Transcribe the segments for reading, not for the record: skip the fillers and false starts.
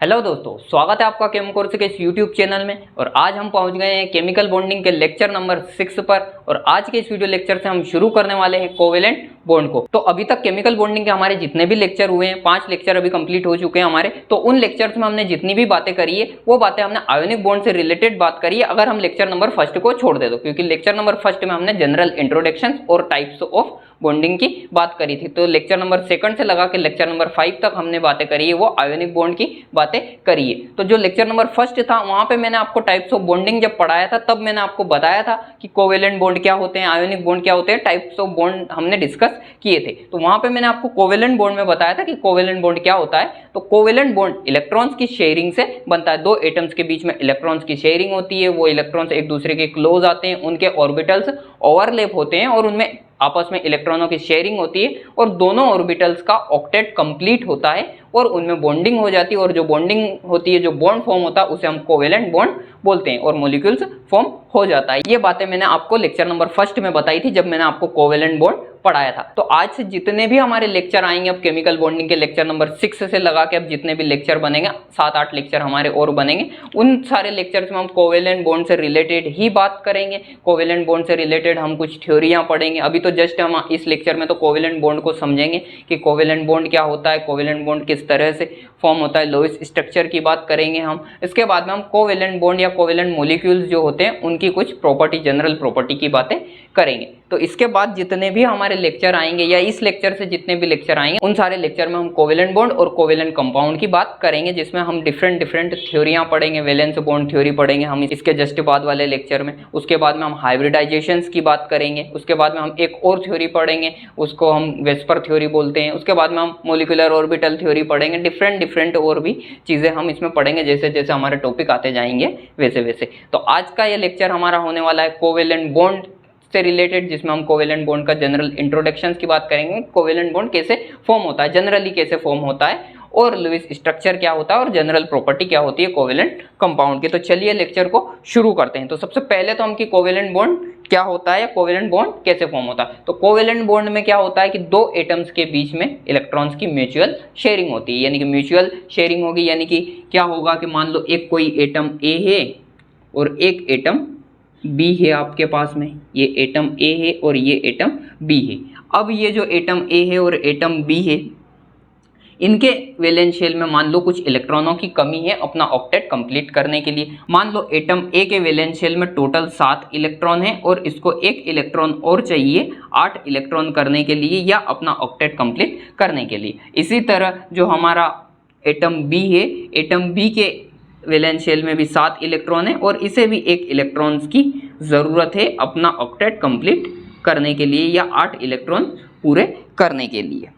Hello दोस्तों, स्वागत है आपका केम कोर्स के इस यूट्यूब चैनल में। और आज हम पहुंच गए हैं केमिकल बॉन्डिंग के लेक्चर नंबर 6 पर। और आज के इस वीडियो लेक्चर से हम शुरू करने वाले हैं कोवेलेंट बॉन्ड को। तो अभी तक केमिकल बॉन्डिंग के हमारे जितने भी लेक्चर हुए हैं, 5 लेक्चर अभी कंप्लीट हो चुके हैं हमारे। तो उन लेक्चर्स में हमने जितनी भी बातें करी है वो बातें हमने आयोनिक बॉन्ड से रिलेटेड बात करी है, अगर हम लेक्चर नंबर 1 को छोड़ दे दो, क्योंकि लेक्चर नंबर 1 में हमने जनरल इंट्रोडक्शन और टाइप्स ऑफ बॉन्डिंग की बात करी थी। तो लेक्चर नंबर 2 से लगा के लेक्चर नंबर 5 तक हमने बातें करी है वो आयोनिक बॉन्ड की बातें करी है। तो जो लेक्चर नंबर 1 था वहां पे मैंने आपको टाइप्स ऑफ बॉन्डिंग जब पढ़ाया था तब मैंने आपको बताया था कि कोवेलेंट बॉन्ड क्या होते हैं, आयोनिक बॉन्ड क्या होते हैं, टाइप्स ऑफ बॉन्ड हमने डिस्कस किए थे। तो वहां पे मैंने आपको कोवेलेंट बॉन्ड में बताया था कि कोवेलेंट बॉन्ड क्या होता है। तो कोवेलेंट बॉन्ड इलेक्ट्रॉन्स की शेयरिंग से बनता है। दो एटम्स के बीच में इलेक्ट्रॉन्स की शेयरिंग होती है, वो इलेक्ट्रॉन्स एक दूसरे के क्लोज आते हैं, उनके ऑर्बिटल्स ओवरलैप होते हैं और उनमें आपस में इलेक्ट्रॉनों की शेयरिंग होती है और दोनों ऑर्बिटल्स का ऑक्टेट कंप्लीट होता है और उनमें बॉन्डिंग हो जाती है। और जो बॉन्डिंग होती है, जो बॉन्ड फॉर्म होता है, उसे हम कोवेलेंट बॉन्ड बोलते हैं और मॉलिक्यूल्स फॉर्म हो जाता है। ये बातें मैंने आपको लेक्चर नंबर 1 में बताई थी जब मैंने आपको कोवेलेंट बॉन्ड पढ़ाया था। तो आज से जितने भी हमारे लेक्चर आएंगे, अब केमिकल बॉन्डिंग के लेक्चर नंबर 6 से लगा के अब जितने भी लेक्चर बनेंगे, 7-8 लेक्चर हमारे और बनेंगे, उन सारे लेक्चर्स में हम कोवेलेंट बॉन्ड से रिलेटेड ही बात करेंगे। कोवेलेंट बॉन्ड से रिलेटेड हम कुछ थ्योरियां पढ़ेंगे। अभी तो जस्ट हम इस लेक्चर में तो कोवेलेंट बॉन्ड को समझेंगे कि कोवेलेंट बॉन्ड क्या होता है, कोवेलेंट बॉन्ड किस तरह से फॉर्म होता है, लोइस स्ट्रक्चर की बात करेंगे हम। इसके बाद में हम कोवेलेंट बॉन्ड या कोवेलेंट मॉलिक्यूल्स जो होते हैं उनकी कुछ प्रॉपर्टी, जनरल प्रॉपर्टी की बातें करेंगे। तो इसके बाद जितने भी हमारे लेक्चर आएंगे या इस लेक्चर से जितने भी लेक्चर आएंगे उन सारे लेक्चर में हम कोवेलेंट बॉन्ड और कोवेलेंट कंपाउंड की बात करेंगे, जिसमें हम डिफरेंट थ्योरियां पढ़ेंगे। वैलेंस बॉन्ड थ्योरी पढ़ेंगे हम इसके जस्ट बाद वाले लेक्चर में। उसके बाद में हम हाइब्रिडाइजेशंस की बात करेंगे। उसके बाद में हम एक और थ्योरी पढ़ेंगे, उसको हम वेस्पर थ्योरी बोलते हैं। उसके बाद में हम मोलिकुलर ऑर्बिटल थ्योरी पढ़ेंगे। डिफरेंट और भी चीजें हम इसमें पढ़ेंगे, जैसे जैसे हमारे टॉपिक आते जाएंगे वैसे वैसे। तो आज का ये लेक्चर हमारा होने वाला है कोवेलेंट बॉन्ड से रिलेटेड, जिसमें हम कोवेलेंट बॉन्ड का जनरल इंट्रोडक्शन की बात करेंगे। कोवेलेंट बॉन्ड कैसे फॉर्म होता है, जनरली कैसे फॉर्म होता है, और लुईस स्ट्रक्चर क्या होता है, और जनरल प्रॉपर्टी क्या होती है कोवेलेंट कंपाउंड की। तो चलिए लेक्चर को शुरू करते हैं। तो सबसे पहले तो हम कि कोवेलेंट बॉन्ड क्या होता है या कोवेलेंट बॉन्ड कैसे फॉर्म होता है। तो कोवेलेंट बॉन्ड में क्या होता है कि दो एटम्स के बीच में इलेक्ट्रॉन्स की म्यूचुअल शेयरिंग होती है, यानी कि म्यूचुअल शेयरिंग होगी। यानी कि क्या होगा कि मान लो एक कोई एटम ए है और एक एटम बी है आपके पास में, ये एटम ए है और ये एटम बी है। अब ये जो एटम ए है और एटम बी है, इनके वैलेंस शेल में मान लो कुछ इलेक्ट्रॉनों की कमी है अपना ऑक्टेट कंप्लीट करने के लिए। मान लो एटम ए के वैलेंस शेल में टोटल 7 इलेक्ट्रॉन है और इसको एक इलेक्ट्रॉन और चाहिए 8 इलेक्ट्रॉन करने के लिए या अपना ऑक्टेट कंप्लीट करने के लिए। इसी तरह जो हमारा एटम बी है, एटम बी के वैलेंस शेल में भी 7 इलेक्ट्रॉन है और इसे भी एक इलेक्ट्रॉन्स की ज़रूरत है अपना ऑक्टेट कंप्लीट करने के लिए या 8 इलेक्ट्रॉन पूरे करने के लिए।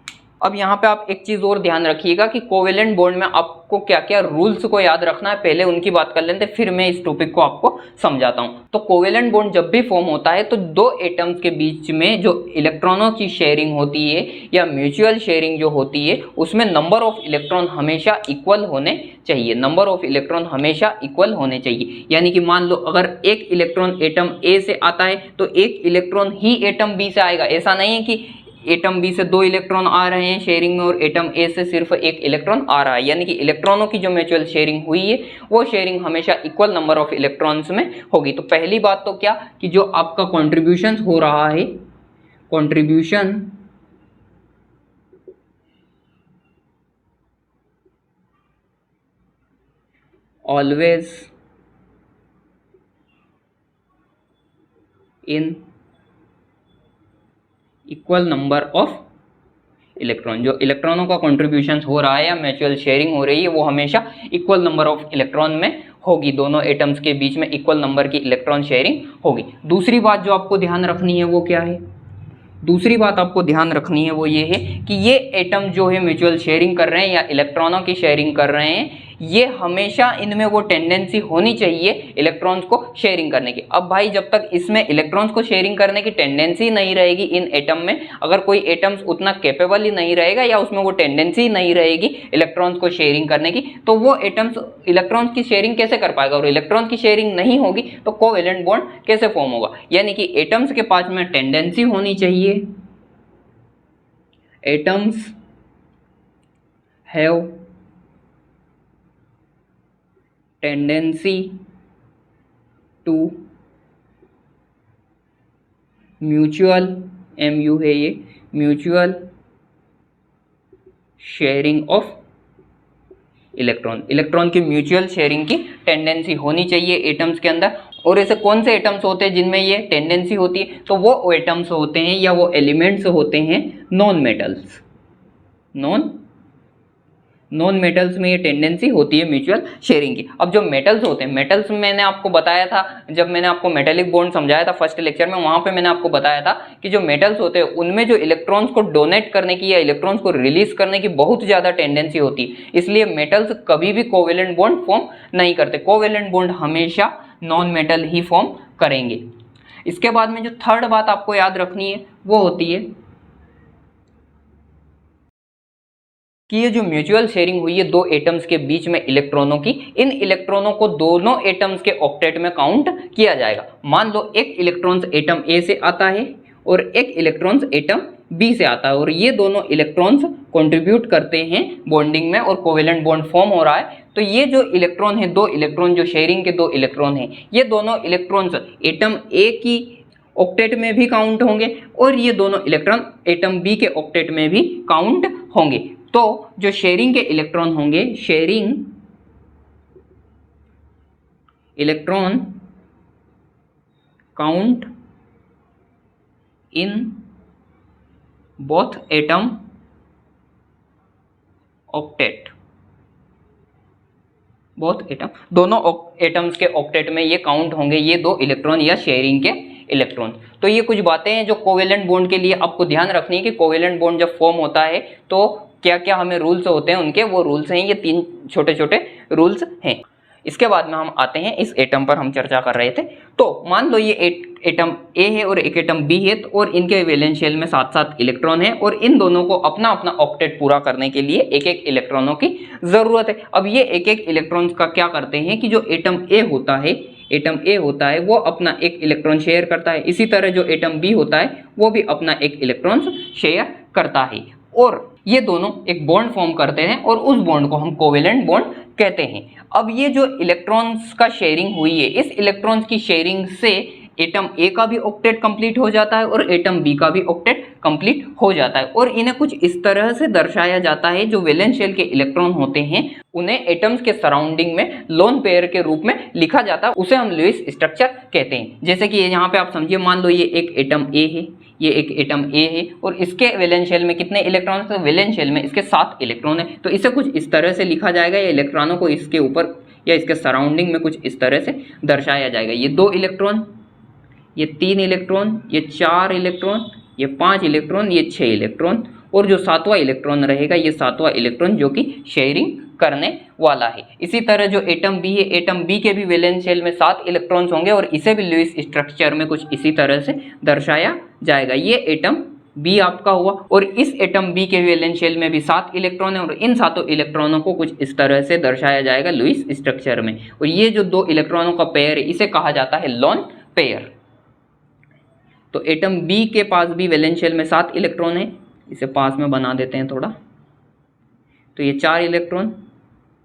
अब यहाँ पे आप एक चीज़ और ध्यान रखिएगा कि कोवेलेंट बॉन्ड में आपको क्या क्या रूल्स को याद रखना है, पहले उनकी बात कर लेते हैं, फिर मैं इस टॉपिक को आपको समझाता हूँ। तो कोवेलेंट बॉन्ड जब भी फॉर्म होता है तो दो एटम्स के बीच में जो इलेक्ट्रॉनों की शेयरिंग होती है या म्यूचुअल शेयरिंग जो होती है, उसमें नंबर ऑफ इलेक्ट्रॉन हमेशा इक्वल होने चाहिए। नंबर ऑफ इलेक्ट्रॉन हमेशा इक्वल होने चाहिए। यानी कि मान लो अगर एक इलेक्ट्रॉन एटम ए से आता है तो एक इलेक्ट्रॉन ही एटम बी से आएगा। ऐसा नहीं है कि एटम बी से 2 इलेक्ट्रॉन आ रहे हैं शेयरिंग में और एटम ए से सिर्फ 1 इलेक्ट्रॉन आ रहा है। यानी कि इलेक्ट्रॉनों की जो म्यूचुअल शेयरिंग हुई है वो शेयरिंग हमेशा इक्वल नंबर ऑफ इलेक्ट्रॉन्स में होगी। तो पहली बात तो क्या कि जो आपका कॉन्ट्रीब्यूशन हो रहा है, contribution always in equal number of electron. जो इलेक्ट्रॉनों का कॉन्ट्रीब्यूशन हो रहा है या म्यूचुअल शेयरिंग हो रही है वो हमेशा इक्वल नंबर ऑफ इलेक्ट्रॉन में होगी। दोनों एटम्स के बीच में इक्वल नंबर की इलेक्ट्रॉन शेयरिंग होगी। दूसरी बात जो आपको ध्यान रखनी है वो क्या है, दूसरी बात आपको ध्यान रखनी है वो ये है कि ये एटम जो है म्यूचुअल शेयरिंग कर रहे हैं या इलेक्ट्रॉनों की शेयरिंग कर रहे हैं, ये हमेशा इनमें वो टेंडेंसी होनी चाहिए इलेक्ट्रॉन्स को शेयरिंग करने की। अब भाई जब तक इसमें इलेक्ट्रॉन्स को शेयरिंग करने की टेंडेंसी नहीं रहेगी इन एटम में, अगर कोई एटम्स उतना कैपेबल ही नहीं रहेगा या उसमें वो टेंडेंसी नहीं रहेगी इलेक्ट्रॉन्स को शेयरिंग करने की, तो वो एटम्स इलेक्ट्रॉन्स की शेयरिंग कैसे कर पाएगा। और इलेक्ट्रॉन की शेयरिंग नहीं होगी तो कोवेलेंट बॉन्ड कैसे फॉर्म होगा। यानी कि एटम्स के पास में टेंडेंसी होनी चाहिए, atoms have tendency to mutual, MU है ये, mutual sharing of electron. Electron की म्यूचुअल शेयरिंग की टेंडेंसी होनी चाहिए एटम्स के अंदर। और ऐसे कौन से एटम्स होते हैं जिनमें ये टेंडेंसी होती है? तो वो एटम्स होते हैं या वो एलिमेंट्स होते हैं नॉन मेटल्स। नॉन मेटल्स में ये टेंडेंसी होती है म्यूचुअल शेयरिंग की। अब जो मेटल्स होते हैं, मेटल्स में मैंने आपको बताया था, जब मैंने आपको मेटेलिक बॉन्ड समझाया था फर्स्ट लेक्चर में, वहां पे मैंने आपको बताया था कि जो मेटल्स होते हैं उनमें जो इलेक्ट्रॉन्स को डोनेट करने की या इलेक्ट्रॉन्स को रिलीज करने की बहुत ज्यादा टेंडेंसी होती है। इसलिए मेटल्स कभी भी कोवेलेंट बॉन्ड फॉर्म नहीं करते। कोवेलेंट बॉन्ड हमेशा नॉन मेटल ही फॉर्म करेंगे। इसके बाद में जो थर्ड बात आपको याद रखनी है वो होती है कि ये जो म्यूचुअल शेयरिंग हुई है दो एटम्स के बीच में इलेक्ट्रॉनों की, इन इलेक्ट्रॉनों को दोनों एटम्स के ऑक्टेट में काउंट किया जाएगा। मान लो एक इलेक्ट्रॉन्स एटम ए से आता है और एक इलेक्ट्रॉन्स एटम बी से आता है, और ये दोनों इलेक्ट्रॉन्स कंट्रीब्यूट करते हैं बॉन्डिंग में और कोवेलेंट बॉन्ड फॉर्म हो रहा है। तो ये जो इलेक्ट्रॉन है, दो इलेक्ट्रॉन जो शेयरिंग के दो इलेक्ट्रॉन हैं, ये दोनों इलेक्ट्रॉन्स एटम ए की ऑक्टेट में भी काउंट होंगे और ये दोनों इलेक्ट्रॉन एटम बी के ऑक्टेट में भी काउंट होंगे। तो जो शेयरिंग के इलेक्ट्रॉन होंगे, sharing electron count in both atom octet, both atom, दोनों एटम्स के ऑक्टेट में ये काउंट होंगे ये दो इलेक्ट्रॉन या शेयरिंग के इलेक्ट्रॉन। तो ये कुछ बातें हैं जो कोवेलेंट बॉन्ड के लिए आपको ध्यान रखनी है कि कोवेलेंट बॉन्ड जब फॉर्म होता है तो क्या क्या हमें रूल्स होते हैं उनके, वो रूल्स हैं, ये तीन छोटे छोटे रूल्स हैं। इसके बाद में हम आते हैं इस एटम पर हम चर्चा कर रहे थे। तो मान लो ये एटम ए है और एक एटम बी है, और इनके वैलेंस शेल में साथ साथ इलेक्ट्रॉन है और इन दोनों को अपना अपना ऑक्टेट पूरा करने के लिए एक एक इलेक्ट्रॉनों की जरूरत है। अब ये एक एक इलेक्ट्रॉन का क्या करते हैं कि जो एटम ए होता है वो अपना एक इलेक्ट्रॉन शेयर करता है, इसी तरह जो एटम बी होता है वो भी अपना एक इलेक्ट्रॉन शेयर करता है, और ये दोनों एक बॉन्ड फॉर्म करते हैं और उस बॉन्ड को हम कोवेलेंट बॉन्ड कहते हैं। अब ये जो इलेक्ट्रॉन्स का शेयरिंग हुई है, इस इलेक्ट्रॉन्स की शेयरिंग से एटम ए का भी ऑक्टेट कंप्लीट हो जाता है और एटम बी का भी ऑक्टेट कंप्लीट हो जाता है, और इन्हें कुछ इस तरह से दर्शाया जाता है, जो वैलेंस शेल के इलेक्ट्रॉन होते हैं उन्हें एटम्स के सराउंडिंग में लोन पेयर के रूप में लिखा जाता है, उसे हम लुईस स्ट्रक्चर कहते हैं। जैसे कि यहाँ पे आप समझिए, मान लो ये एक एटम ए है, ये एक एटम ए है और इसके वैलेंस शेल में कितने इलेक्ट्रॉन? तो वैलेंस शेल में इसके 7 इलेक्ट्रॉन है। तो इसे कुछ इस तरह से लिखा जाएगा, या इलेक्ट्रॉनों को इसके ऊपर या इसके सराउंडिंग में कुछ इस तरह से दर्शाया जाएगा। ये 2 इलेक्ट्रॉन, ये 3 इलेक्ट्रॉन, ये 4 इलेक्ट्रॉन, ये 5 इलेक्ट्रॉन, ये 6 इलेक्ट्रॉन, और जो 7वां इलेक्ट्रॉन रहेगा ये 7वां इलेक्ट्रॉन जो कि शेयरिंग करने वाला है। इसी तरह जो एटम बी है, एटम बी के भी वैलेंस शेल में 7 इलेक्ट्रॉन्स होंगे और इसे भी लुईस स्ट्रक्चर में कुछ इसी तरह से दर्शाया जाएगा। ये एटम बी आपका हुआ, और इस एटम बी के वैलेंस शेल में भी 7 इलेक्ट्रॉन है और इन 7 इलेक्ट्रॉनों को कुछ इस तरह से दर्शाया जाएगा लुईस स्ट्रक्चर में। और ये जो 2 इलेक्ट्रॉनों का पेयर है इसे कहा जाता है लोन पेयर। तो एटम बी के पास भी वैलेंस शेल में 7 इलेक्ट्रॉन है, इसे पास में बना देते हैं थोड़ा। तो ये 4 इलेक्ट्रॉन,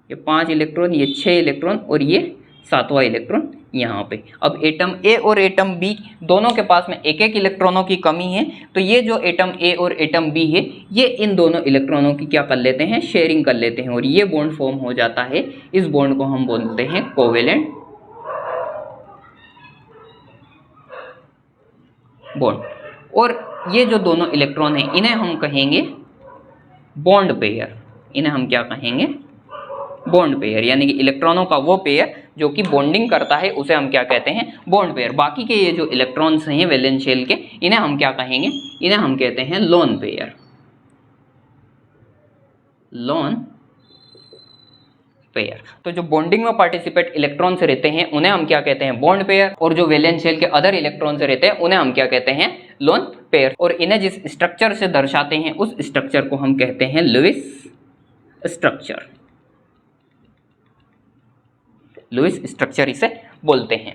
ये 5 इलेक्ट्रॉन, ये 6 इलेक्ट्रॉन और ये 7वां इलेक्ट्रॉन यहाँ पे। अब एटम ए और एटम बी दोनों के पास में एक एक इलेक्ट्रॉनों की कमी है, तो ये जो एटम ए और एटम बी है ये इन दोनों इलेक्ट्रॉनों की क्या कर लेते हैं? शेयरिंग कर लेते हैं, और ये बॉन्ड फॉर्म हो जाता है। इस बॉन्ड को हम बोलते हैं कोवेलेंट बॉन्ड। और ये जो दोनों इलेक्ट्रॉन हैं इन्हें हम कहेंगे बॉन्ड पेयर। इन्हें हम क्या कहेंगे? बॉन्ड पेयर, यानी कि इलेक्ट्रॉनों का वो पेयर जो कि बॉन्डिंग करता है उसे हम क्या कहते हैं? Bond pair. बाकी के ये जो इलेक्ट्रॉन्स हैं वैलेंस शेल के, इन्हें हम क्या कहेंगे? इन्हें हम कहते हैं लोन पेयर। Lone pair. तो जो बॉन्डिंग में पार्टिसिपेट इलेक्ट्रॉन्स रहते हैं उन्हें हम क्या कहते हैं? Bond pair. और जो वैलेंस शेल के अदर इलेक्ट्रॉन्स रहते हैं उन्हें हम क्या कहते हैं? Lone pair. और इन्हें जिस स्ट्रक्चर से दर्शाते हैं उस स्ट्रक्चर को हम कहते हैं लुईस स्ट्रक्चर। लुईस स्ट्रक्चर इसे बोलते हैं।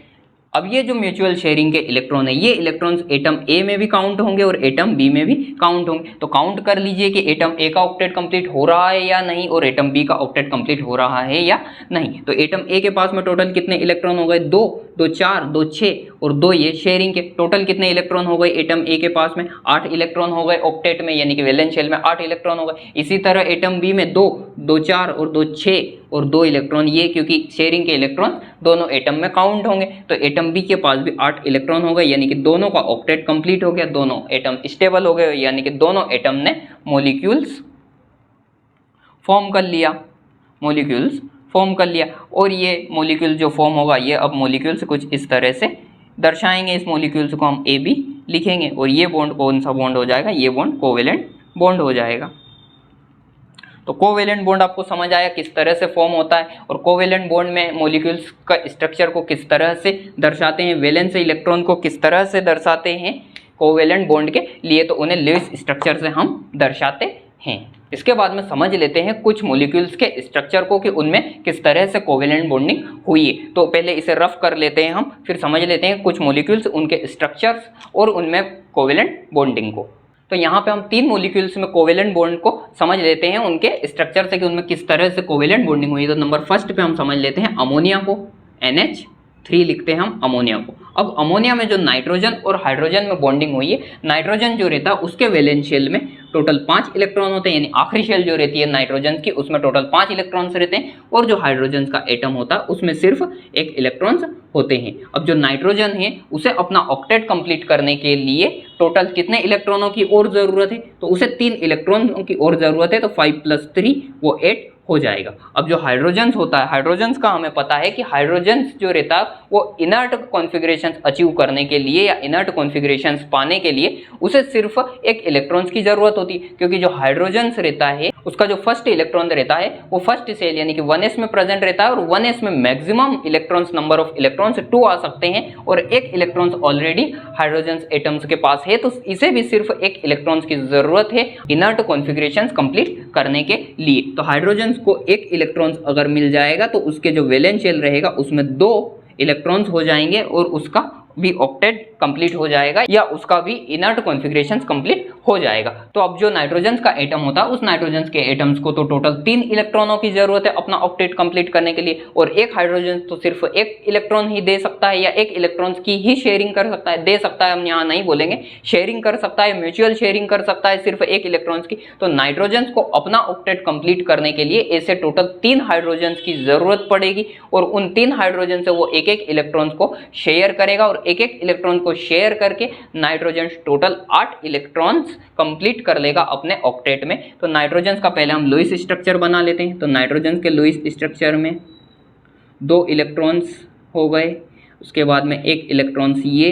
अब ये जो म्यूचुअल शेयरिंग के इलेक्ट्रॉन है, ये इलेक्ट्रॉन्स एटम ए में भी काउंट होंगे और एटम बी में भी काउंट होंगे। तो काउंट कर लीजिए कि एटम ए का ऑक्टेट कंप्लीट हो रहा है या नहीं और एटम बी का ऑक्टेट कंप्लीट हो रहा है या नहीं। तो एटम ए के पास में टोटल कितने इलेक्ट्रॉन हो गए, 2, 2 4, 2 6 और 2 ये शेयरिंग के। टोटल कितने इलेक्ट्रॉन हो गए एटम ए के पास में, 8 इलेक्ट्रॉन हो गए ऑक्टेट में, यानी कि वैलेंस शेल में 8 इलेक्ट्रॉन हो गए। इसी तरह एटम बी में 2, 2 4 और 2 6 और 2 इलेक्ट्रॉन ये, क्योंकि शेयरिंग के इलेक्ट्रॉन दोनों एटम में काउंट होंगे। तो एटम बी के पास भी 8 इलेक्ट्रॉन हो गए, यानी कि दोनों का ऑक्टेट कंप्लीट हो गया, दोनों एटम स्टेबल हो गए, यानी कि दोनों एटम ने मॉलिक्यूल्स फॉर्म कर लिया, मॉलिक्यूल्स फॉर्म कर लिया। और ये मॉलिक्यूल जो फॉर्म होगा, ये अब मॉलिक्यूल्स कुछ इस तरह से दर्शाएंगे। इस मॉलिक्यूल्स को हम ए बी लिखेंगे और ये बॉन्ड कौन सा बॉन्ड हो जाएगा, ये बॉन्ड कोवेलेंट बॉन्ड हो जाएगा। तो कोवेलेंट बॉन्ड आपको समझ आया किस तरह से फॉर्म होता है और कोवेलेंट बॉन्ड में मॉलिक्यूल्स का स्ट्रक्चर को किस तरह से दर्शाते हैं, वैलेंस इलेक्ट्रॉन को किस तरह से दर्शाते हैं कोवेलेंट बॉन्ड के लिए, तो उन्हें लेविस स्ट्रक्चर से हम दर्शाते हैं। इसके बाद में समझ लेते हैं कुछ मॉलिक्यूल्स के स्ट्रक्चर को कि उनमें किस तरह से कोवेलेंट बॉन्डिंग हुई है। तो पहले इसे रफ कर लेते हैं हम, फिर समझ लेते हैं कुछ मॉलिक्यूल्स, उनके स्ट्रक्चर्स और उनमें कोवेलेंट बॉन्डिंग को। तो यहाँ पे हम 3 मॉलिक्यूल्स में कोवेलेंट बॉन्ड को समझ लेते हैं उनके स्ट्रक्चर से कि उनमें किस तरह से कोवेलेंट बॉन्डिंग हुई है। तो नंबर फर्स्ट पे हम समझ लेते हैं अमोनिया को, NH3 लिखते हैं हम अमोनिया को। अब अमोनिया में जो नाइट्रोजन और हाइड्रोजन में बॉन्डिंग हुई है, नाइट्रोजन जो रहता है उसके वैलेंस शेल में टोटल 5 इलेक्ट्रॉन होते हैं, यानी आखिरी शेल जो रहती है नाइट्रोजन की उसमें टोटल 5 इलेक्ट्रॉन्स रहते हैं, और जो हाइड्रोजन का एटम होता है उसमें सिर्फ 1 इलेक्ट्रॉन्स होते हैं। अब जो नाइट्रोजन है उसे अपना ऑक्टेट कंप्लीट करने के लिए टोटल कितने इलेक्ट्रॉनों की और जरूरत है, तो उसे 3 इलेक्ट्रॉनों की और जरूरत है। तो 5 + 3 वो 8 हो जाएगा। अब जो हाइड्रोजन्स होता है, हाइड्रोजन्स का हमें पता है कि हाइड्रोजन्स जो रहता है वो इनर्ट कॉन्फ़िगरेशंस अचीव करने के लिए या इनर्ट कॉन्फ़िगरेशंस पाने के लिए उसे सिर्फ 1 इलेक्ट्रॉन्स की जरूरत होती है, क्योंकि जो हाइड्रोजन्स रहता है उसका जो फर्स्ट इलेक्ट्रॉन रहता है वो फर्स्ट सेल यानी कि 1s में प्रेजेंट रहता है, और 1s में maximum electrons, number of electrons 2 आ सकते हैं, और 1 इलेक्ट्रॉन्स ऑलरेडी हाइड्रोजन्स एटम्स के पास है, तो इसे भी सिर्फ 1 इलेक्ट्रॉन्स की जरूरत है इनर्ट कॉन्फ़िगरेशंस कंप्लीट करने के लिए। तो हाइड्रोजन्स को 1 इलेक्ट्रॉन्स अगर मिल जाएगा तो उसके जो वैलेंस शेल रहेगा उसमें 2 इलेक्ट्रॉन्स हो जाएंगे और उसका भी ऑक्टेट कंप्लीट हो जाएगा या उसका भी इनर्ट कॉन्फ़िगरेशंस कंप्लीट हो जाएगा। तो अब जो नाइट्रोजन का एटम होता है उस नाइट्रोजन के एटम्स को तो टोटल 3 इलेक्ट्रॉनों की जरूरत है अपना ऑक्टेट कंप्लीट करने के लिए, और एक हाइड्रोजन तो सिर्फ 1 इलेक्ट्रॉन ही दे सकता है या 1 इलेक्ट्रॉन की ही शेयरिंग कर सकता है, दे सकता है हम यहाँ नहीं बोलेंगे, शेयरिंग कर सकता है, म्यूचुअल शेयरिंग कर सकता है सिर्फ 1 इलेक्ट्रॉन्स की। तो नाइट्रोजन को अपना ऑक्टेट कंप्लीट करने के लिए ऐसे टोटल 3 हाइड्रोजन की जरूरत पड़ेगी, और उन 3 हाइड्रोजन से वो 1-1 इलेक्ट्रॉन को शेयर करेगा, और 1-1 इलेक्ट्रॉन को शेयर करके नाइट्रोजन टोटल 8 इलेक्ट्रॉन्स कंप्लीट कर लेगा अपने ऑक्टेट में। तो नाइट्रोजन का पहले हम लुईस स्ट्रक्चर बना लेते हैं। तो नाइट्रोजन के लुईस स्ट्रक्चर में 2 इलेक्ट्रॉन्स हो गए, उसके बाद में 1 इलेक्ट्रॉन्स ये,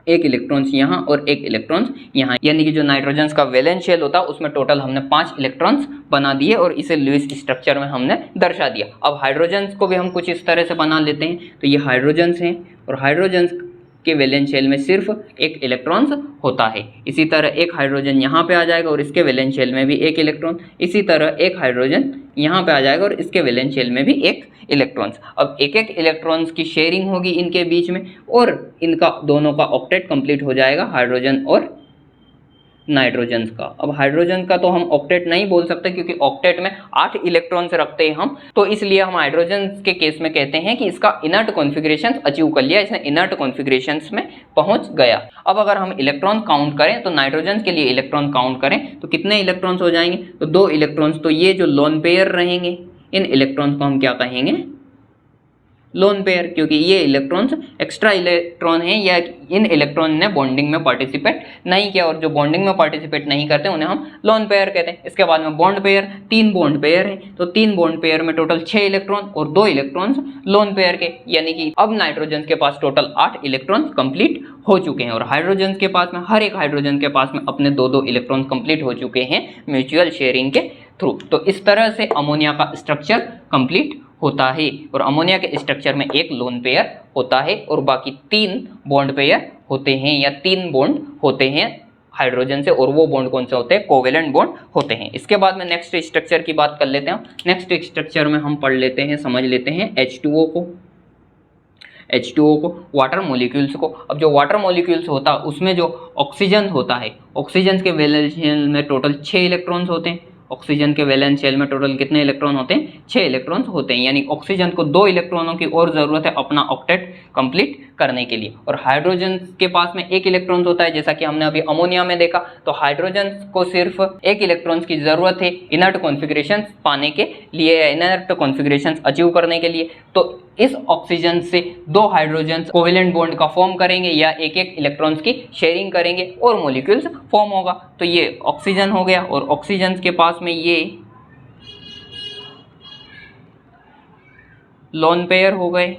1 इलेक्ट्रॉन्स यहाँ और 1 इलेक्ट्रॉन्स यहाँ, यानी कि जो नाइट्रोजन का वैलेंस शेल होता है उसमें टोटल हमने 5 इलेक्ट्रॉन्स बना दिए और इसे लुईस स्ट्रक्चर में हमने दर्शा दिया। अब हाइड्रोजन को भी हम कुछ इस तरह से बना लेते हैं। तो ये हाइड्रोजन हैं और हाइड्रोजन के वैलेंस शेल में सिर्फ 1 इलेक्ट्रॉन्स होता है। इसी तरह 1 हाइड्रोजन यहाँ पे आ जाएगा और इसके वैलेंस शेल में भी 1 इलेक्ट्रॉन, इसी तरह 1 हाइड्रोजन यहाँ पे आ जाएगा और इसके वैलेंस शेल में भी 1 इलेक्ट्रॉन्स। अब 1-1 इलेक्ट्रॉन्स की शेयरिंग होगी इनके बीच में और इनका दोनों का ऑक्टेट कंप्लीट हो जाएगा, हाइड्रोजन और नाइट्रोजन का। अब हाइड्रोजन का तो हम ऑक्टेट नहीं बोल सकते क्योंकि ऑक्टेट में 8 इलेक्ट्रॉन्स रखते हैं हम, तो इसलिए हम हाइड्रोजन के केस में कहते हैं कि इसका इनर्ट कॉन्फ़िगरेशन अचीव कर लिया, इसने इनर्ट कॉन्फ़िगरेशंस में पहुंच गया। अब अगर हम इलेक्ट्रॉन काउंट करें तो नाइट्रोजन के लिए इलेक्ट्रॉन काउंट करें तो कितने इलेक्ट्रॉन्स हो जाएंगे, तो 2 इलेक्ट्रॉन्स। तो ये जो लोन पेयर रहेंगे इन इलेक्ट्रॉन्स को हम क्या कहेंगे, लोन पेयर, क्योंकि ये इलेक्ट्रॉन्स एक्स्ट्रा इलेक्ट्रॉन हैं या इन इलेक्ट्रॉन ने बॉन्डिंग में पार्टिसिपेट नहीं किया, और जो बॉन्डिंग में पार्टिसिपेट नहीं करते उन्हें हम लोन पेयर कहते हैं। इसके बाद में बॉन्ड पेयर, 3 बॉन्ड पेयर हैं, तो 3 बॉन्ड पेयर में टोटल 6 इलेक्ट्रॉन और 2 इलेक्ट्रॉन्स लोन पेयर के, यानी कि अब नाइट्रोजन के पास टोटल 8 इलेक्ट्रॉन कंप्लीट हो चुके हैं और हाइड्रोजन के पास में हर एक हाइड्रोजन के पास में अपने 2-2 इलेक्ट्रॉन कंप्लीट हो चुके हैं म्यूचुअल शेयरिंग के थ्रू। तो इस तरह से अमोनिया का स्ट्रक्चर कंप्लीट होता है और अमोनिया के स्ट्रक्चर में 1 लोन पेयर होता है और बाकी 3 बॉन्ड पेयर होते हैं या 3 बॉन्ड होते हैं हाइड्रोजन से, और वो बॉन्ड कौन से होते हैं, कोवेलेंट बॉन्ड होते हैं। इसके बाद में नेक्स्ट स्ट्रक्चर की बात कर लेते हैं। नेक्स्ट स्ट्रक्चर में हम पढ़ लेते हैं, समझ लेते हैं H2O को। H2O को, वाटर मॉलिक्यूल्स को। अब जो वाटर मॉलिक्यूल्स होता है उसमें जो ऑक्सीजन होता है, ऑक्सीजन के वैलेंस शेल में टोटल 6 इलेक्ट्रॉन्स होते हैं। ऑक्सीजन के वैलेंस शेल में टोटल कितने इलेक्ट्रॉन होते हैं? 6 इलेक्ट्रॉन्स होते हैं। यानी ऑक्सीजन को 2 इलेक्ट्रॉनों की और जरूरत है अपना ऑक्टेट कंप्लीट करने के लिए। और हाइड्रोजन के पास में 1 इलेक्ट्रॉन होता है, जैसा कि हमने अभी अमोनिया में देखा। तो हाइड्रोजन को सिर्फ 1 इलेक्ट्रॉन की जरूरत है इनर्ट कॉन्फ़िगरेशन पाने के लिए या इनर्ट कॉन्फ़िगरेशन अचीव करने के लिए। तो इस ऑक्सीजन से 2 हाइड्रोजन कोवेलेंट बॉन्ड का फॉर्म करेंगे या 1-1 इलेक्ट्रॉन्स की शेयरिंग करेंगे और मॉलिक्यूल्स फॉर्म होगा। तो ये ऑक्सीजन हो गया और ऑक्सीजन के पास में ये लोन पेयर हो गए।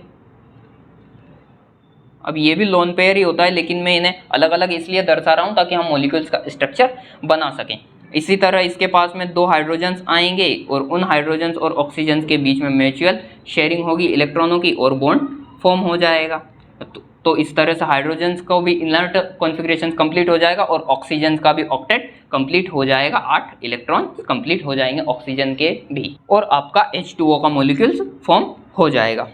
अब ये भी लोन पेयर ही होता है, लेकिन मैं इन्हें अलग अलग इसलिए दर्शा रहा हूँ ताकि हम मॉलिक्यूल्स का स्ट्रक्चर बना सकें। इसी तरह इसके पास में 2 हाइड्रोजन्स आएंगे और उन हाइड्रोजन्स और ऑक्सीजन्स के बीच में म्यूचुअल शेयरिंग होगी इलेक्ट्रॉनों की और बॉन्ड फॉर्म हो जाएगा। तो इस तरह से हाइड्रोजन्स को भी इनर्ट कॉन्फ़िगरेशन कंप्लीट हो जाएगा और ऑक्सीजन का भी ऑक्टेट कंप्लीट हो जाएगा। 8 इलेक्ट्रॉन कंप्लीट हो जाएंगे ऑक्सीजन के भी और आपका H2O का मॉलिक्यूल्स फॉर्म हो जाएगा।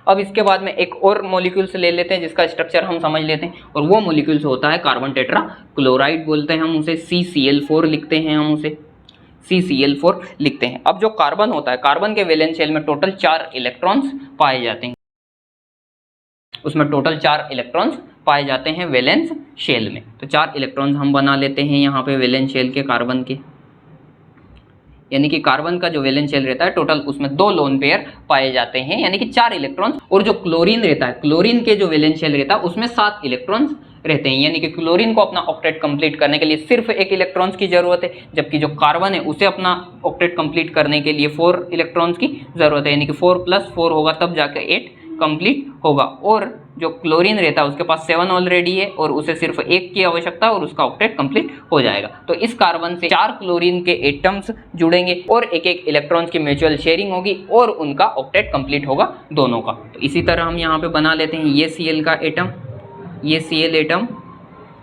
अब इसके बाद में एक और मॉलिक्यूल्स ले लेते हैं जिसका स्ट्रक्चर हम समझ लेते हैं और वो मॉलिक्यूल्स होता है कार्बन टेट्रा क्लोराइड बोलते हैं हम उसे, CCl4 लिखते हैं हम उसे, CCl4 लिखते हैं। अब जो कार्बन होता है, कार्बन के वैलेंस शेल में टोटल 4 इलेक्ट्रॉन्स पाए जाते हैं। उसमें टोटल 4 इलेक्ट्रॉन्स पाए जाते हैं वैलेंस शेल में। तो 4 इलेक्ट्रॉन्स हम बना लेते हैं यहाँ पे वैलेंस शेल के कार्बन के। यानी कि कार्बन का जो वैलेंस शेल रहता है टोटल उसमें 2 लोन पेयर पाए जाते हैं, यानी कि 4 इलेक्ट्रॉन्स। और जो क्लोरीन रहता है, क्लोरीन के जो वैलेंस शेल रहता है उसमें 7 इलेक्ट्रॉन्स रहते हैं। यानी कि क्लोरीन को अपना ऑक्टेट कंप्लीट करने के लिए सिर्फ 1 इलेक्ट्रॉन्स की जरूरत है, जबकि जो कार्बन है उसे अपना ऑक्टेट कंप्लीट करने के लिए 4 इलेक्ट्रॉन्स की जरूरत है। यानी कि 4 + 4 होगा तब जाकर 8 कंप्लीट होगा। और जो क्लोरीन रहता है उसके पास 7 ऑलरेडी है और उसे सिर्फ 1 की आवश्यकता है और उसका ऑक्टेट कंप्लीट हो जाएगा। तो इस कार्बन से 4 क्लोरीन के एटम्स जुड़ेंगे और 1-1 इलेक्ट्रॉन्स की म्यूचुअल शेयरिंग होगी और उनका ऑक्टेट कंप्लीट होगा दोनों का। तो इसी तरह हम यहाँ पे बना लेते हैं ये Cl का एटम, ये Cl एटम,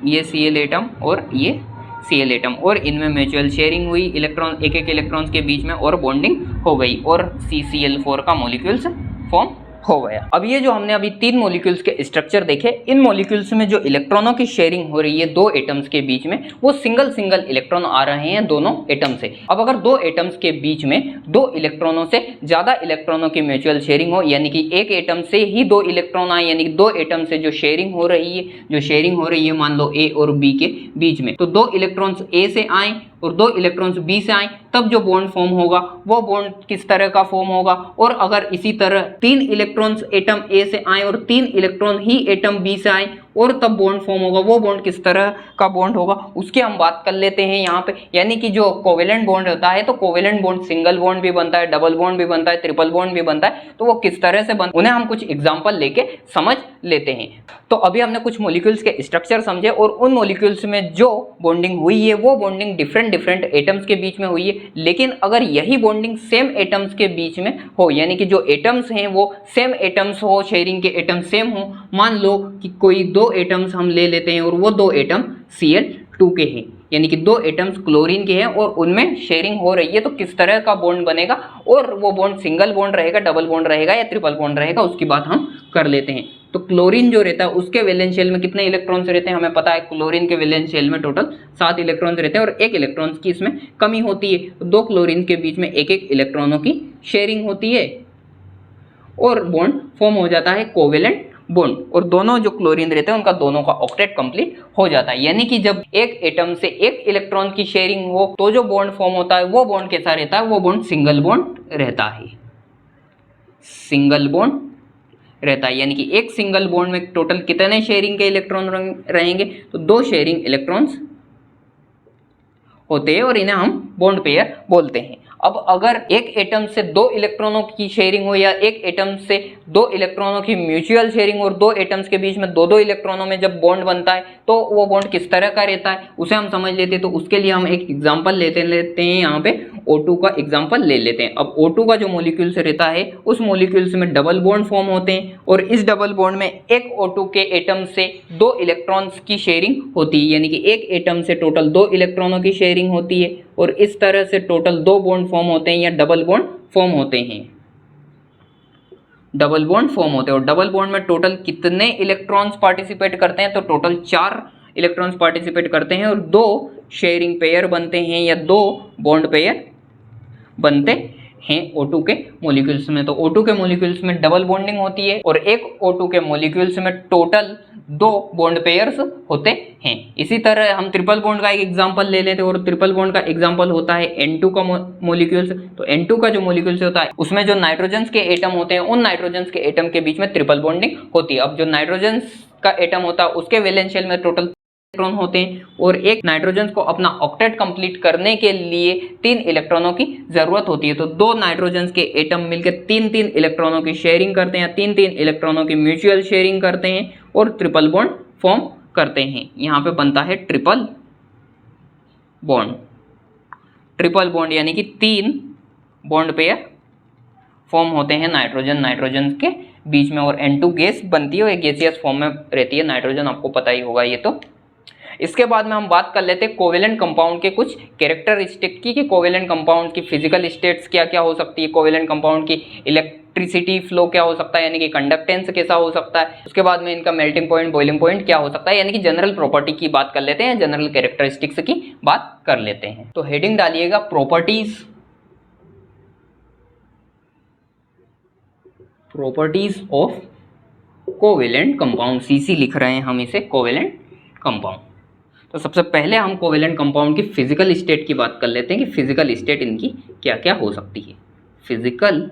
ये Cl एटम और ये Cl एटम, और इनमें म्यूचुअल शेयरिंग हुई इलेक्ट्रॉन, 1-1 इलेक्ट्रॉन्स के बीच में और बॉन्डिंग हो गई और CCl4 का मॉलिक्यूल्स फॉर्म हो गया। अब ये जो हमने अभी 3 मॉलिक्यूल्स के स्ट्रक्चर देखे, इन मॉलिक्यूल्स में जो इलेक्ट्रॉनों की शेयरिंग हो रही है 2 एटम्स के बीच में, वो सिंगल इलेक्ट्रॉन आ रहे हैं दोनों एटम से। अब अगर 2 एटम्स के बीच में 2 इलेक्ट्रॉनों से ज्यादा इलेक्ट्रॉनों की म्यूचुअल शेयरिंग हो, यानी कि एक एटम से ही 2 इलेक्ट्रॉन आए, यानी कि 2 एटम से जो शेयरिंग हो रही है मान लो A और B के बीच में, तो 2 इलेक्ट्रॉन्स A से आए और 2 इलेक्ट्रॉन्स B से आए, तब जो बॉन्ड फॉर्म होगा वो बॉन्ड किस तरह का फॉर्म होगा। और अगर इसी तरह 3 इलेक्ट्रॉन्स एटम A से आए और 3 इलेक्ट्रॉन ही एटम B से आए और तब बॉन्ड फॉर्म होगा, वो बॉन्ड किस तरह का बॉन्ड होगा उसकी हम बात कर लेते हैं यहाँ पे। यानी कि जो कोवेलेंट बॉन्ड होता है, तो कोवेलेंट बॉन्ड सिंगल बॉन्ड भी बनता है, डबल बॉन्ड भी बनता है, ट्रिपल बॉन्ड भी बनता है। तो वो किस तरह से बनता है उन्हें हम कुछ एग्जांपल लेके समझ लेते हैं। तो अभी हमने कुछ मॉलिक्यूल्स के स्ट्रक्चर समझे और उन मॉलिक्यूल्स में जो बॉन्डिंग हुई है वो बॉन्डिंग डिफरेंट एटम्स के बीच में हुई है। लेकिन अगर यही बॉन्डिंग सेम एटम्स के बीच में हो, यानी कि जो एटम्स हैं वो सेम एटम्स हो, शेयरिंग के एटम सेम हो, मान लो कि कोई 2 एटम्स हम ले लेते हैं और वो 2 एटम Cl2 के हैं, यानी कि 2 एटम्स क्लोरीन के हैं और उनमें शेयरिंग हो रही है, तो किस तरह का बॉन्ड बनेगा और वो बॉन्ड सिंगल बॉन्ड रहेगा, डबल बॉन्ड रहेगा या ट्रिपल बॉन्ड रहेगा, उसकी बात हम कर लेते हैं। तो क्लोरीन जो रहता है उसके वैलेंस शेल में कितने इलेक्ट्रॉन्स रहते हैं हमें पता है। क्लोरीन के वैलेंस शेल में टोटल 7 इलेक्ट्रॉन्स रहते हैं और 1 इलेक्ट्रॉन्स की इसमें कमी होती है। तो 2 क्लोरीन के बीच में 1-1 इलेक्ट्रॉनों की शेयरिंग होती है और बॉन्ड फॉर्म हो जाता है कोवेलेंट बॉन्ड, और दोनों जो क्लोरीन रहते हैं उनका दोनों का ऑक्टेट कंप्लीट हो जाता है। यानी कि जब एक एटम से 1 इलेक्ट्रॉन की शेयरिंग हो तो जो बॉन्ड फॉर्म होता है वो बॉन्ड कैसा रहता है, वो बॉन्ड सिंगल बॉन्ड रहता है, सिंगल बॉन्ड रहता है। यानी कि एक सिंगल बॉन्ड में टोटल कितने शेयरिंग के इलेक्ट्रॉन रहेंगे, तो 2 शेयरिंग इलेक्ट्रॉन्स होते हैं और इन्हें हम बॉन्ड पेयर बोलते हैं। अब अगर एक एटम से 2 इलेक्ट्रॉनों की शेयरिंग हो या एक एटम से 2 इलेक्ट्रॉनों की म्यूचुअल शेयरिंग और 2 एटम्स के बीच में 2-2 इलेक्ट्रॉनों में जब बॉन्ड बनता है तो वो बॉन्ड किस तरह का रहता है उसे हम समझ लेते हैं। तो उसके लिए हम एक एग्जांपल लेते हैं, यहाँ पे O2 का एग्जांपल ले लेते हैं। अब O2 का जो मॉलिक्यूल्स रहता है उस मॉलिक्यूल्स में डबल बॉन्ड फॉर्म होते हैं और इस डबल बॉन्ड में एक O2 के एटम से 2 इलेक्ट्रॉन्स की शेयरिंग होती है, यानी कि एक एटम से टोटल 2 इलेक्ट्रॉनों की शेयरिंग होती है और इस तरह से टोटल 2 बॉन्ड फॉर्म होते हैं या डबल बॉन्ड फॉर्म होते हैं। डबल बॉन्ड फॉर्म होते हैं। और डबल बॉन्ड में टोटल कितने इलेक्ट्रॉन्स पार्टिसिपेट करते हैं, तो टोटल 4 इलेक्ट्रॉन्स पार्टिसिपेट करते हैं और 2 शेयरिंग पेयर बनते हैं या 2 बॉन्ड पेयर बनते हैं O2 के मॉलिक्यूल्स में। तो O2 के मॉलिक्यूल्स में डबल बॉन्डिंग होती है और एक O2 के मॉलिक्यूल्स में टोटल 2 बॉन्ड पेयर्स होते हैं। इसी तरह हम ट्रिपल बॉन्ड का एक एग्जांपल ले लेते हैं और ट्रिपल बॉन्ड का एग्जांपल होता है N2 का मॉलिक्यूल्स। तो N2 का जो मॉलिक्यूल्स होता है उसमें जो नाइट्रोजन के एटम होते हैं उन नाइट्रोजन के एटम के बीच में ट्रिपल बॉन्डिंग होती है। अब जो नाइट्रोजन का एटम होता है उसके वैलेंस शेल में टोटल इलेक्ट्रॉन होते हैं और एक नाइट्रोजन को अपना ऑक्टेट कंप्लीट करने के लिए 3 इलेक्ट्रॉनों की जरूरत होती है। तो 2 नाइट्रोजन के एटम मिलकर 3-3 इलेक्ट्रॉनों की शेयरिंग करते हैं, 3-3 इलेक्ट्रॉनों की म्यूचुअल शेयरिंग करते हैं और ट्रिपल बॉन्ड फॉर्म करते हैं। यहाँ पे बनता है ट्रिपल बॉन्ड। ट्रिपल बॉन्ड यानी कि 3 बॉन्ड पेयर फॉर्म होते हैं नाइट्रोजन के बीच में और N2 गैस बनती है और एक गैसियस फॉर्म में रहती है। नाइट्रोजन आपको पता ही होगा ये तो। इसके बाद में हम बात कर लेते हैं कोवेलेंट कंपाउंड के कुछ कैरेक्टरिस्टिक की कि कोवेलेंट कंपाउंड की फिजिकल स्टेट्स क्या क्या हो सकती है, कोवेलेंट कंपाउंड की इलेक्ट्रिसिटी फ्लो क्या हो सकता है यानी कि कंडक्टेंस कैसा हो सकता है, उसके बाद में इनका मेल्टिंग पॉइंट बॉइलिंग पॉइंट क्या हो सकता है, यानी कि जनरल प्रॉपर्टी की बात कर लेते हैं, जनरल कैरेक्टरिस्टिक्स की बात कर लेते हैं। तो हेडिंग डालिएगा properties of covalent compound. CC लिख रहे हैं हम इसे, कोवेलेंट कंपाउंड। तो सबसे पहले हम कोवेलेंट कंपाउंड की फिजिकल स्टेट की बात कर लेते हैं कि फिजिकल स्टेट इनकी क्या क्या हो सकती है। फिजिकल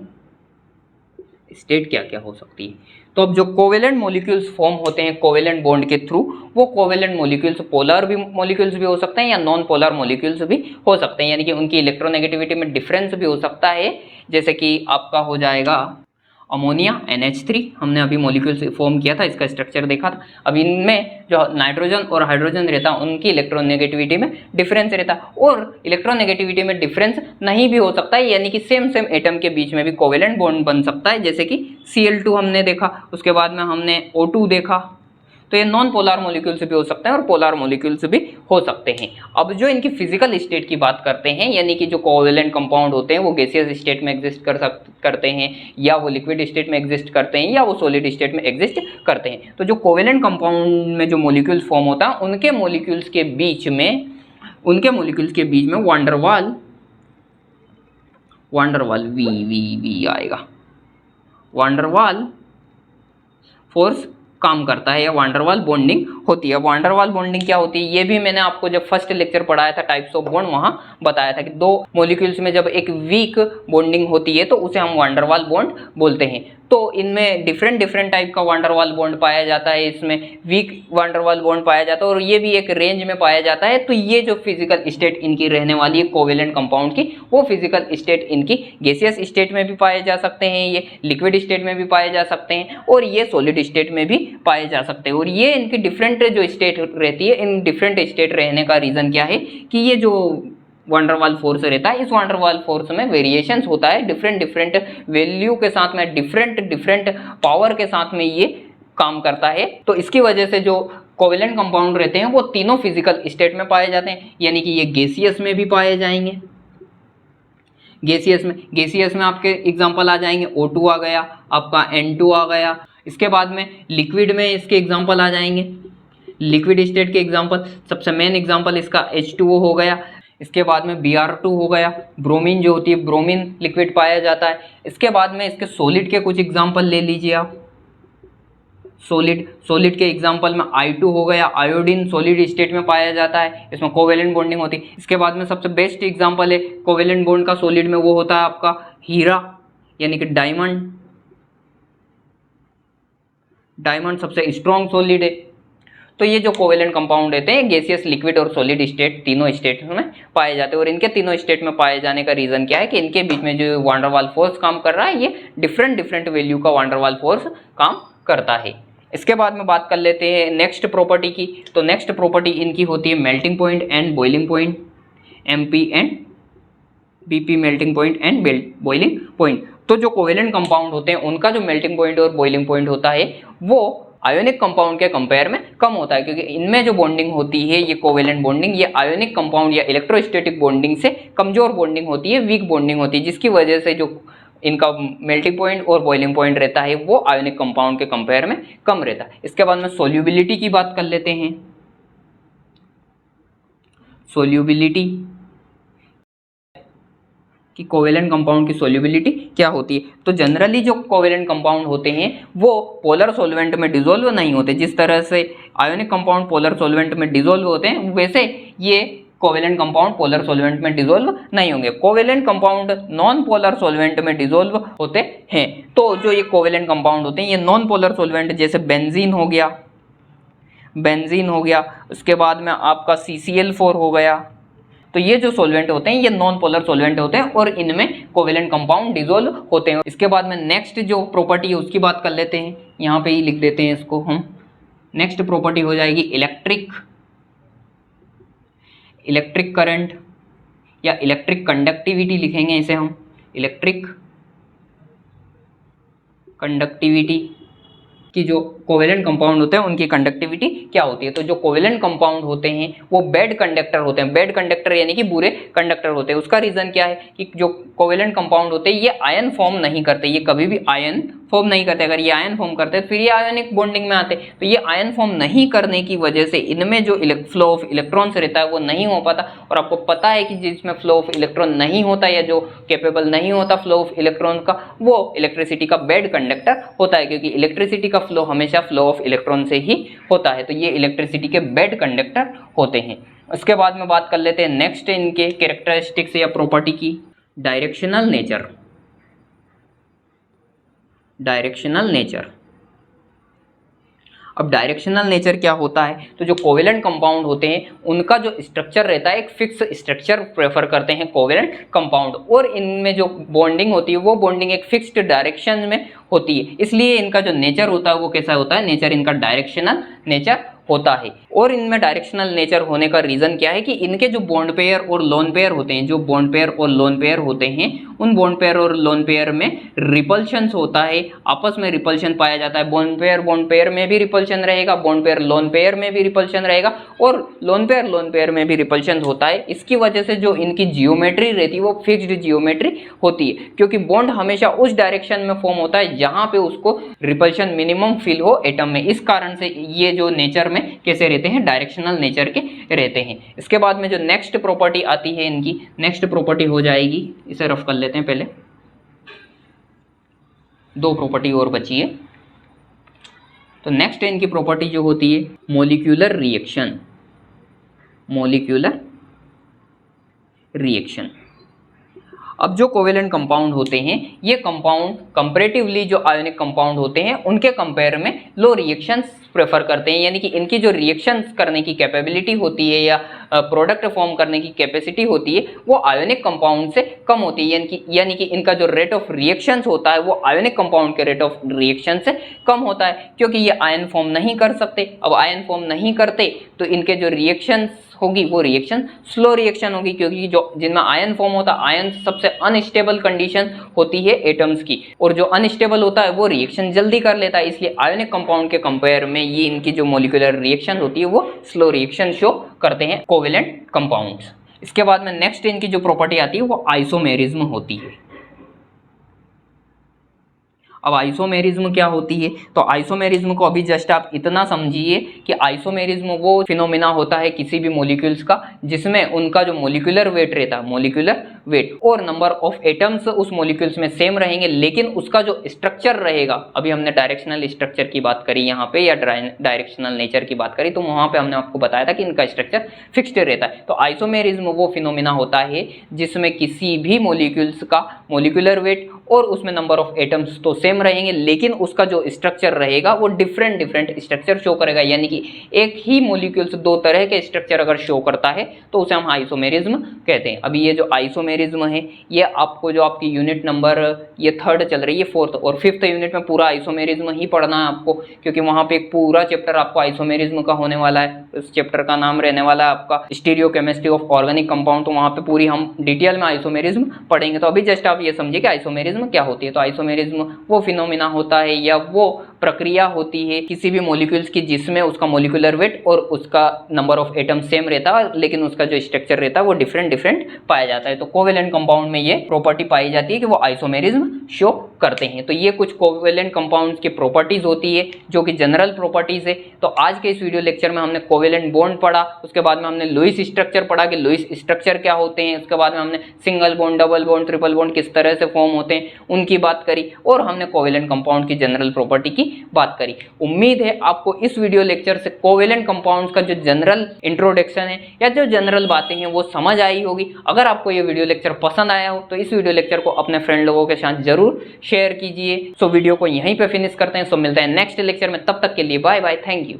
स्टेट क्या क्या हो सकती है, तो अब जो कोवेलेंट मॉलिक्यूल्स फॉर्म होते हैं कोवेलेंट बॉन्ड के थ्रू, वो कोवेलेंट मॉलिक्यूल्स पोलर भी मॉलिक्यूल्स भी हो सकते हैं या नॉन पोलर मॉलिक्यूल्स भी हो सकते हैं, यानी कि उनकी इलेक्ट्रोनेगेटिविटी में डिफरेंस भी हो सकता है। जैसे कि आपका हो जाएगा अमोनिया NH3, हमने अभी मॉलिक्यूल्स फॉर्म किया था, इसका स्ट्रक्चर देखा था। अब इनमें जो नाइट्रोजन और हाइड्रोजन रहता है उनकी इलेक्ट्रोनेगेटिविटी में डिफरेंस रहता है और इलेक्ट्रोनेगेटिविटी में डिफरेंस नहीं भी हो सकता है, यानी कि सेम एटम के बीच में भी कोवेलेंट बॉन्ड बन सकता है। जैसे कि Cl2 हमने देखा, उसके बाद में हमने O2 देखा। तो ये नॉन पोलर मॉलिक्यूल्स भी हो सकते हैं और पोलर मॉलिक्यूल्स भी हो सकते हैं। अब जो इनकी फिजिकल स्टेट की बात करते हैं, यानी कि जो कोवेलेंट कंपाउंड होते हैं वो गैसियस स्टेट में एग्जिस्ट करते हैं या वो लिक्विड स्टेट में एग्जिस्ट करते हैं या वो सॉलिड स्टेट में एग्जिस्ट करते हैं। तो जो कोवेलेंट कंपाउंड में जो मॉलिक्यूल्स फॉर्म होता है उनके मॉलिक्यूल्स के बीच में वांडरवाल वी आएगा, वांडरवाल फोर्स काम करता है या वांडरवाल बॉन्डिंग होती है। वांडरवाल बॉन्डिंग क्या होती है ये भी मैंने आपको जब फर्स्ट लेक्चर पढ़ाया था टाइप्स ऑफ बॉन्ड, वहां बताया था कि 2 मॉलिक्यूल्स में जब एक वीक बॉन्डिंग होती है तो उसे हम वांडरवाल बॉन्ड बोलते हैं। तो इनमें डिफरेंट टाइप का वांडरवाल बॉन्ड पाया जाता है, इसमें वीक वांडरवाल बॉन्ड पाया जाता है और ये भी एक रेंज में पाया जाता है। तो ये जो फिजिकल स्टेट इनकी रहने वाली है कोवेलेंट कंपाउंड की, वो फिजिकल स्टेट इनकी गैसियस स्टेट में भी पाए जा सकते हैं, ये लिक्विड स्टेट में भी पाए जा सकते हैं और ये सॉलिड स्टेट में भी पाए जा सकते हैं। और ये इनकी डिफरेंट जो स्टेट रहती है, इन डिफरेंट स्टेट रहने का रीजन क्या है कि ये जो वांडरवाल फोर्स रहता है, इस वांडरवाल फोर्स में वेरिएशंस होता है, डिफरेंट वैल्यू के साथ में, डिफरेंट पावर के साथ में ये काम करता है। तो इसकी वजह से जो कोवेलेंट कंपाउंड रहते हैं वो तीनों फिजिकल स्टेट में पाए जाते हैं, यानी कि ये गैसियस में भी पाए जाएंगे। गैसियस में आपके एग्जांपल आ जाएंगे, O2 आ गया, आपका N2 आ गया। इसके बाद में लिक्विड में इसके एग्जांपल आ जाएंगे, लिक्विड स्टेट के एग्जांपल, सबसे मेन एग्जांपल इसका H2O हो गया। इसके बाद में Br2 हो गया, ब्रोमीन जो होती है, ब्रोमीन लिक्विड पाया जाता है। इसके बाद में इसके सॉलिड के कुछ एग्जांपल ले लीजिए आप, सॉलिड के एग्जांपल में I2 हो गया, आयोडीन सॉलिड स्टेट में पाया जाता है, इसमें कोवेलेंट बॉन्डिंग होती है। इसके बाद में सबसे बेस्ट एग्जांपल है कोवेलेंट बॉन्ड का सॉलिड में, वो होता है आपका हीरा यानी कि डायमंड सबसे स्ट्रॉन्ग सॉलिड है। तो ये जो कोवेलेंट कंपाउंड रहते हैं गैसियस, लिक्विड और सॉलिड स्टेट तीनों स्टेट में पाए जाते हैं। और इनके तीनों स्टेट में पाए जाने का रीजन क्या है कि इनके बीच में जो वांडरवाल फोर्स काम कर रहा है, ये डिफरेंट वैल्यू का वांडरवाल फोर्स काम करता है। इसके बाद में बात कर लेते हैं नेक्स्ट प्रॉपर्टी की। तो नेक्स्ट प्रॉपर्टी इनकी होती है melting point and boiling point, MP and BP, melting point and boiling point. तो जो कोवेलेंट कंपाउंड होते हैं उनका जो मेल्टिंग पॉइंट और बॉइलिंग पॉइंट होता है वो आयोनिक कंपाउंड के कंपेयर में कम होता है, क्योंकि इनमें जो बॉन्डिंग होती है ये कोवेलेंट बॉन्डिंग, ये आयोनिक कंपाउंड या इलेक्ट्रोस्टैटिक बॉन्डिंग से कमजोर बॉन्डिंग होती है, वीक बॉन्डिंग होती है, जिसकी वजह से जो इनका मेल्टिंग पॉइंट और बॉइलिंग पॉइंट रहता है वो आयोनिक कंपाउंड के कंपेयर में कम रहता है। इसके बाद में सोल्यूबिलिटी की बात कर लेते हैं। सोल्यूबिलिटी कि कोवेलेंट कंपाउंड की सोल्यूबिलिटी क्या होती है। तो जनरली जो कोवेलेंट कंपाउंड होते हैं वो पोलर सॉल्वेंट में डिसॉल्व नहीं होते। जिस तरह से आयोनिक कंपाउंड पोलर सॉल्वेंट में डिसॉल्व होते हैं वैसे ये कोवेलेंट कंपाउंड पोलर सॉल्वेंट में डिसॉल्व नहीं होंगे। Covalent compound non polar solvent में डिसॉल्व होते हैं। तो जो ये कोवेलेंट कंपाउंड होते हैं ये नॉन पोलर सॉल्वेंट जैसे बेंजीन हो गया, उसके बाद में आपका CCl4 हो गया। तो ये जो सॉल्वेंट होते हैं ये नॉन पोलर सॉल्वेंट होते हैं और इनमें कोवेलेंट कंपाउंड डिसॉल्व होते हैं। इसके बाद में नेक्स्ट जो प्रॉपर्टी है उसकी बात कर लेते हैं, यहाँ पे ही लिख देते हैं इसको हम। नेक्स्ट प्रॉपर्टी हो जाएगी इलेक्ट्रिक करंट या इलेक्ट्रिक कंडक्टिविटी लिखेंगे इसे हम। इलेक्ट्रिक कंडक्टिविटी कि जो कोवेलेंट कंपाउंड होते हैं उनकी कंडक्टिविटी क्या होती है। तो जो कोवेलेंट कंपाउंड होते हैं वो बैड कंडक्टर होते हैं। बैड कंडक्टर यानी कि बुरे कंडक्टर होते हैं। उसका रीजन क्या है कि जो कोवेलेंट कंपाउंड होते हैं ये आयन फॉर्म नहीं करते, ये कभी भी आयन फॉर्म नहीं करते। अगर ये आयन फॉर्म करते फिर ये आयोनिक बॉन्डिंग में आते। तो ये आयन फॉर्म नहीं करने की वजह से इनमें जो फ्लो ऑफ इलेक्ट्रॉन्स रहता है वो नहीं हो पाता। और आपको पता है कि जिसमें फ्लो ऑफ इलेक्ट्रॉन नहीं होता या जो कैपेबल नहीं होता फ्लो ऑफ इलेक्ट्रॉन का वो इलेक्ट्रिसिटी का बैड कंडक्टर होता है, क्योंकि इलेक्ट्रिसिटी का फ्लो हमेशा फ्लो ऑफ इलेक्ट्रॉन से ही होता है। तो ये इलेक्ट्रिसिटी के बैड कंडक्टर होते हैं। उसके बाद में बात कर लेते हैं नेक्स्ट इनके कैरेक्टरिस्टिक्स या प्रॉपर्टी की। Directional nature. अब डायरेक्शनल नेचर क्या होता है। तो जो कोवेलेंट कंपाउंड होते हैं उनका जो स्ट्रक्चर रहता है एक फिक्स स्ट्रक्चर प्रेफर करते हैं कोवेलेंट कंपाउंड, और इनमें जो बॉन्डिंग होती है वो बॉन्डिंग एक फिक्स्ड डायरेक्शन में होती है। इसलिए इनका जो नेचर होता है वो कैसा होता है, नेचर इनका डायरेक्शनल नेचर होता है। और इनमें डायरेक्शनल नेचर होने का रीजन क्या है कि इनके जो बॉन्ड पेयर और लोन पेयर होते हैं, जो बॉन्ड पेयर और लोन पेयर होते हैं उन बॉन्ड पेयर और लोन पेयर में रिपल्शन होता है, आपस में रिपल्शन पाया जाता है। बॉन्ड पेयर में भी रिपल्शन रहेगा, बॉन्ड पेयर लोन पेयर में भी रिपल्शन रहेगा, और लोन पेयर में भी रिपल्शन होता है। इसकी वजह से जो इनकी जियोमेट्री रहती है वो फिक्स्ड जियोमेट्री होती है, क्योंकि बॉन्ड हमेशा उस डायरेक्शन में फॉर्म होता है जहां पे उसको रिपल्शन मिनिमम फील हो एटम में। इस कारण से ये जो नेचर में कैसे रहते हैं, डायरेक्शनल नेचर के रहते हैं। इसके बाद में जो नेक्स्ट प्रॉपर्टी आती है इनकी, नेक्स्ट प्रॉपर्टी हो जाएगी, इसे रफ कर लेते हैं पहले, दो प्रॉपर्टी और बची है। तो नेक्स्ट इनकी प्रॉपर्टी जो होती है मॉलिक्यूलर रिएक्शन। अब जो कोवेलेंट कंपाउंड होते हैं ये कंपाउंड कंपैरेटिवली जो आयोनिक कंपाउंड होते हैं उनके कंपेयर में लो रिएक्शंस प्रेफर करते हैं, यानी कि इनकी जो रिएक्शंस करने की कैपेबिलिटी होती है या प्रोडक्ट फॉर्म करने की कैपेसिटी होती है वो आयोनिक कंपाउंड से कम होती है, यानी कि इनका जो रेट ऑफ रिएक्शंस होता है वो आयोनिक कंपाउंड के रेट ऑफ रिएक्शन से कम होता है, क्योंकि ये आयन फॉर्म नहीं कर सकते। अब आयन फॉर्म नहीं करते तो इनके जो रिएक्शंस होगी वो रिएक्शन स्लो रिएक्शन होगी, क्योंकि जो जिनमें आयन फॉर्म होता है, आयन सबसे अनस्टेबल कंडीशन होती है एटम्स की, और जो अनस्टेबल होता है वो रिएक्शन जल्दी कर लेता है। इसलिए आयोनिक कंपाउंड के कंपेयर में ये इनकी जो मॉलिक्यूलर रिएक्शन होती है वो स्लो रिएक्शन शो करते हैं कोवेलेंट कंपाउंड्स। इसके बाद में नेक्स्ट इनकी जो प्रॉपर्टी आती है वो आइसोमेरिज्म होती है। अब आइसोमेरिज्म क्या होती है, तो आइसोमेरिज्म को अभी जस्ट आप इतना समझिए कि आइसोमेरिज्म वो फिनोमिना होता है किसी भी मॉलिक्यूल्स का जिसमें उनका जो मॉलिक्यूलर वेट रहता है, मॉलिक्यूलर वेट और नंबर ऑफ एटम्स उस मॉलिक्यूल्स में सेम रहेंगे, लेकिन उसका जो स्ट्रक्चर रहेगा, अभी हमने डायरेक्शनल स्ट्रक्चर की बात करी यहाँ पे या डायरेक्शनल नेचर की बात करी, तो वहाँ पे हमने आपको बताया था कि इनका स्ट्रक्चर फिक्स्ड रहता है। तो आइसोमेरिज्म वो फिनोमिना होता है जिसमें किसी भी मॉलिक्यूल्स का मॉलिक्यूलर वेट और उसमें नंबर ऑफ एटम्स तो सेम रहेंगे, लेकिन उसका जो स्ट्रक्चर रहेगा वो डिफरेंट स्ट्रक्चर शो करेगा, यानी कि एक ही मॉलिक्यूल्स दो तरह के स्ट्रक्चर अगर शो करता है तो उसे हम आइसोमेरिज्म कहते हैं। अभी ये जो आइसोमेरिज्म है ये आपको जो आपकी यूनिट नंबर ये 3rd चल रही है, 4th और 5th यूनिट में पूरा आइसोमेरिज्म ही पढ़ना है आपको, क्योंकि वहाँ पे एक पूरा चैप्टर आपको आइसोमेरिज्म का होने वाला है। इस चैप्टर का नाम रहने वाला है आपका स्टीरियोकेमिस्ट्री ऑफ ऑर्गेनिक कंपाउंड, तो वहाँ पे पूरी हम डिटेल में आइसोमेरिज्म पढ़ेंगे। तो अभी जस्ट आप ये समझिए कि आइसोमेरिज्म क्या होती है। तो आइसोमेरिज्म वो फिनोमिना होता है या वो प्रक्रिया होती है किसी भी मॉलिक्यूल्स की जिसमें उसका मॉलिक्यूलर वेट और उसका नंबर ऑफ एटम सेम रहता है, लेकिन उसका जो स्ट्रक्चर रहता है वो डिफरेंट डिफरेंट पाया जाता है। तो कोवेलेंट कंपाउंड में ये प्रॉपर्टी पाई जाती है कि वो आइसोमेरिज्म शो करते हैं। तो ये कुछ कोवेलेंट कंपाउंड्स की प्रॉपर्टीज होती है जो कि जनरल प्रॉपर्टीज है। तो आज के इस वीडियो लेक्चर में हमने कोवेलेंट बॉन्ड पढ़ा, उसके बाद में हमने लुईस स्ट्रक्चर पढ़ा कि लुईस स्ट्रक्चर क्या होते हैं, उसके बाद में हमने single bond, double bond, triple bond किस तरह से फॉर्म होते हैं उनकी बात करी, और हमने कोवेलेंट कंपाउंड की जनरल प्रॉपर्टी की बात करी। उम्मीद है आपको इस वीडियो लेक्चर से कोवेलेंट कंपाउंड्स का जो जनरल इंट्रोडक्शन है या जो जनरल बातें हैं वो समझ आई होगी। अगर आपको ये वीडियो लेक्चर पसंद आया हो तो इस वीडियो लेक्चर को अपने फ्रेंड लोगों के साथ जरूर शेयर कीजिए। सो वीडियो को यहीं पे फिनिश करते हैं। सो मिलते हैं नेक्स्ट लेक्चर में, तब तक के लिए बाय बाय, थैंक यू।